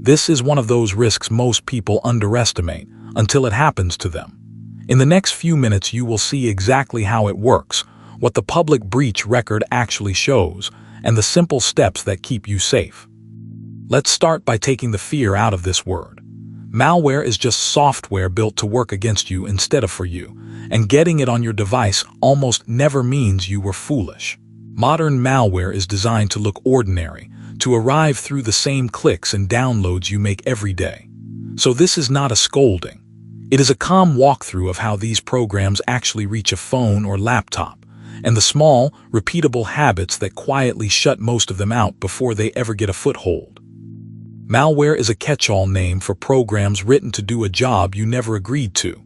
This is one of those risks most people underestimate until it happens to them. In the next few minutes, you will see exactly how it works, what the public breach record actually shows, and the simple steps that keep you safe. Let's start by taking the fear out of this word. Malware is just software built to work against you instead of for you, and getting it on your device almost never means you were foolish. Modern malware is designed to look ordinary, to arrive through the same clicks and downloads you make every day. So this is not a scolding. It is a calm walkthrough of how these programs actually reach a phone or laptop, and the small, repeatable habits that quietly shut most of them out before they ever get a foothold. Malware is a catch-all name for programs written to do a job you never agreed to.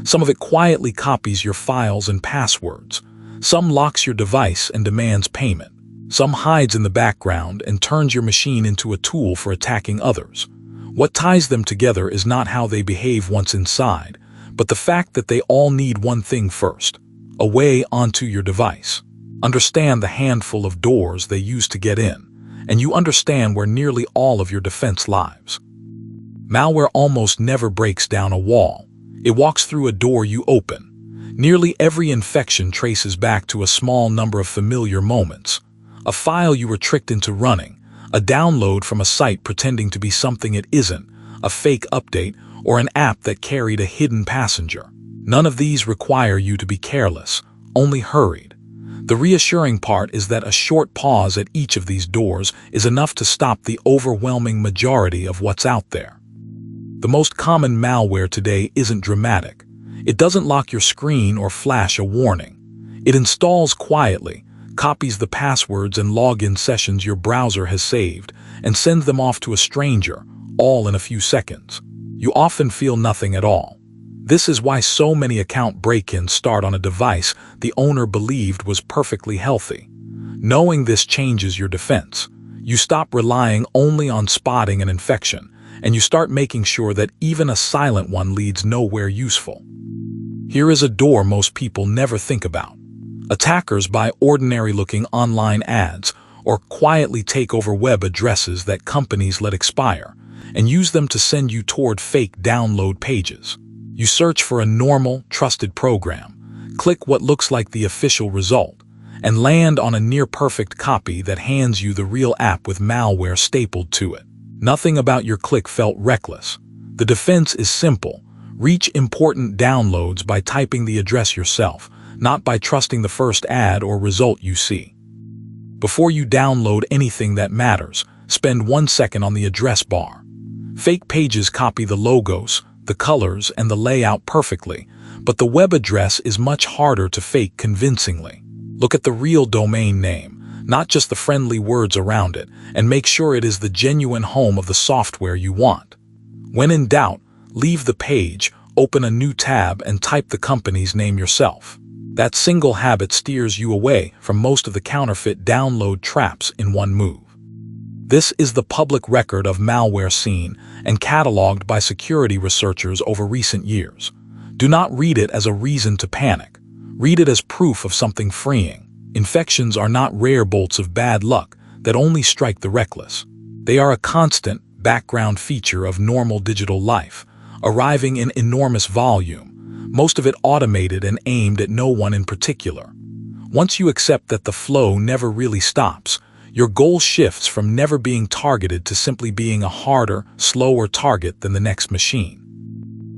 Some of it quietly copies your files and passwords. Some locks your device and demands payment. Some hides in the background and turns your machine into a tool for attacking others. What ties them together is not how they behave once inside, but the fact that they all need one thing first: a way onto your device. Understand the handful of doors they use to get in, and you understand where nearly all of your defense lies. Malware almost never breaks down a wall. It walks through a door you open. Nearly every infection traces back to a small number of familiar moments. A file you were tricked into running, a download from a site pretending to be something it isn't, a fake update, or an app that carried a hidden passenger. None of these require you to be careless, only hurried. The reassuring part is that a short pause at each of these doors is enough to stop the overwhelming majority of what's out there. The most common malware today isn't dramatic. It doesn't lock your screen or flash a warning. It installs quietly, copies the passwords and login sessions your browser has saved, and sends them off to a stranger, all in a few seconds. You often feel nothing at all. This is why so many account break-ins start on a device the owner believed was perfectly healthy. Knowing this changes your defense. You stop relying only on spotting an infection, and you start making sure that even a silent one leads nowhere useful. Here is a door most people never think about. Attackers buy ordinary-looking online ads or quietly take over web addresses that companies let expire and use them to send you toward fake download pages. You search for a normal, trusted program, click what looks like the official result, and land on a near-perfect copy that hands you the real app with malware stapled to it. Nothing about your click felt reckless. The defense is simple. Reach important downloads by typing the address yourself, not by trusting the first ad or result you see. Before you download anything that matters, spend 1 second on the address bar. Fake pages copy the logos, the colors, and the layout perfectly, but the web address is much harder to fake convincingly. Look at the real domain name, not just the friendly words around it, and make sure it is the genuine home of the software you want. When in doubt, leave the page, open a new tab, and type the company's name yourself. That single habit steers you away from most of the counterfeit download traps in one move. This is the public record of malware seen and cataloged by security researchers over recent years. Do not read it as a reason to panic. Read it as proof of something freeing. Infections are not rare bolts of bad luck that only strike the reckless. They are a constant background feature of normal digital life, arriving in enormous volume, most of it automated and aimed at no one in particular. Once you accept that the flow never really stops, your goal shifts from never being targeted to simply being a harder, slower target than the next machine.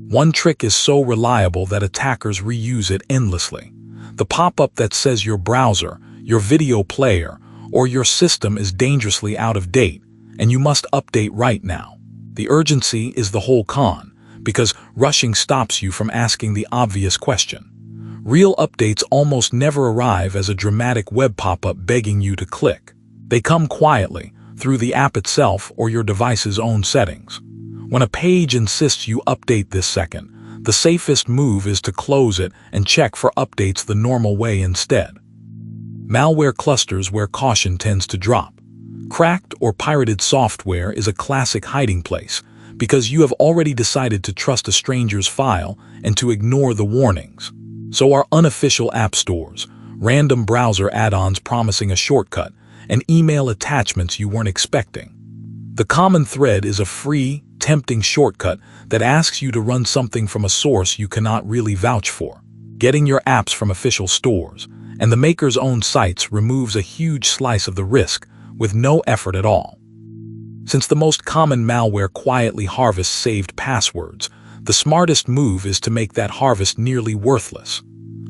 One trick is so reliable that attackers reuse it endlessly. The pop-up that says your browser, your video player, or your system is dangerously out of date, and you must update right now. The urgency is the whole con, because rushing stops you from asking the obvious question. Real updates almost never arrive as a dramatic web pop-up begging you to click. They come quietly, through the app itself or your device's own settings. When a page insists you update this second, the safest move is to close it and check for updates the normal way instead. Malware clusters where caution tends to drop. Cracked or pirated software is a classic hiding place, because you have already decided to trust a stranger's file and to ignore the warnings. So are unofficial app stores, random browser add-ons promising a shortcut, and email attachments you weren't expecting. The common thread is a free, tempting shortcut that asks you to run something from a source you cannot really vouch for. Getting your apps from official stores and the maker's own sites removes a huge slice of the risk with no effort at all. Since the most common malware quietly harvests saved passwords, the smartest move is to make that harvest nearly worthless.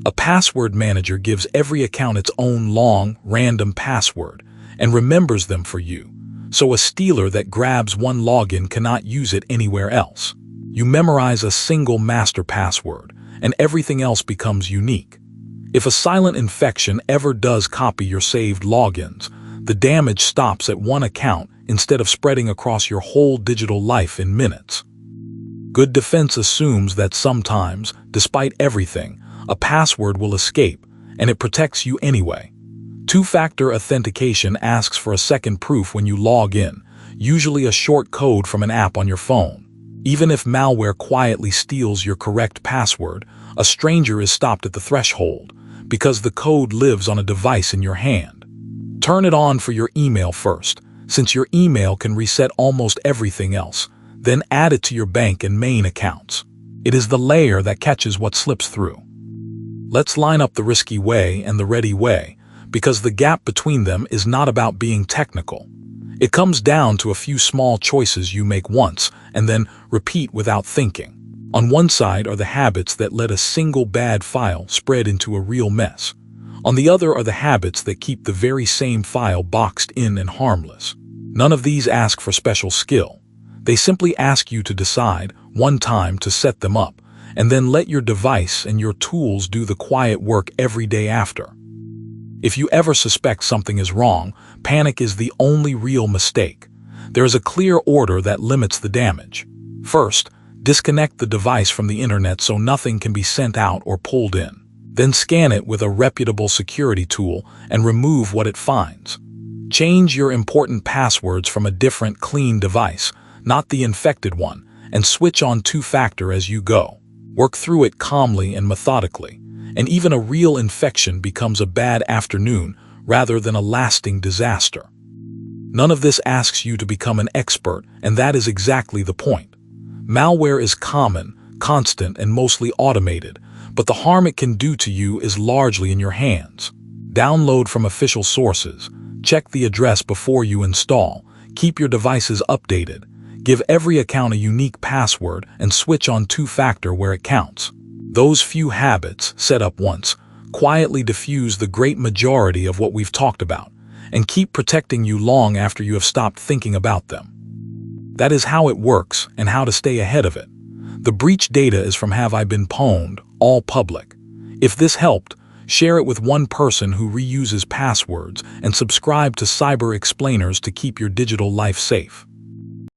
A password manager gives every account its own long, random password and remembers them for you, so a stealer that grabs one login cannot use it anywhere else. You memorize a single master password, and everything else becomes unique. If a silent infection ever does copy your saved logins, the damage stops at one account instead of spreading across your whole digital life in minutes. Good defense assumes that sometimes, despite everything, a password will escape, and it protects you anyway. Two-factor authentication asks for a second proof when you log in, usually a short code from an app on your phone. Even if malware quietly steals your correct password, a stranger is stopped at the threshold, because the code lives on a device in your hand. Turn it on for your email first, since your email can reset almost everything else, then add it to your bank and main accounts. It is the layer that catches what slips through. Let's line up the risky way and the ready way, because the gap between them is not about being technical. It comes down to a few small choices you make once and then repeat without thinking. On one side are the habits that let a single bad file spread into a real mess. On the other are the habits that keep the very same file boxed in and harmless. None of these ask for special skill. They simply ask you to decide, one time, to set them up, and then let your device and your tools do the quiet work every day after. If you ever suspect something is wrong, panic is the only real mistake. There is a clear order that limits the damage. First, disconnect the device from the internet so nothing can be sent out or pulled in. Then scan it with a reputable security tool and remove what it finds. Change your important passwords from a different, clean device, not the infected one, and switch on two-factor as you go. Work through it calmly and methodically, and even a real infection becomes a bad afternoon rather than a lasting disaster. None of this asks you to become an expert, and that is exactly the point. Malware is common, constant, and mostly automated, but the harm it can do to you is largely in your hands. Download from official sources, check the address before you install, keep your devices updated, give every account a unique password, and switch on two-factor where it counts. Those few habits, set up once, quietly diffuse the great majority of what we've talked about, and keep protecting you long after you have stopped thinking about them. That is how it works and how to stay ahead of it. The breach data is from Have I Been Pwned, all public. If this helped, share it with one person who reuses passwords and subscribe to Cyber Explainers to keep your digital life safe.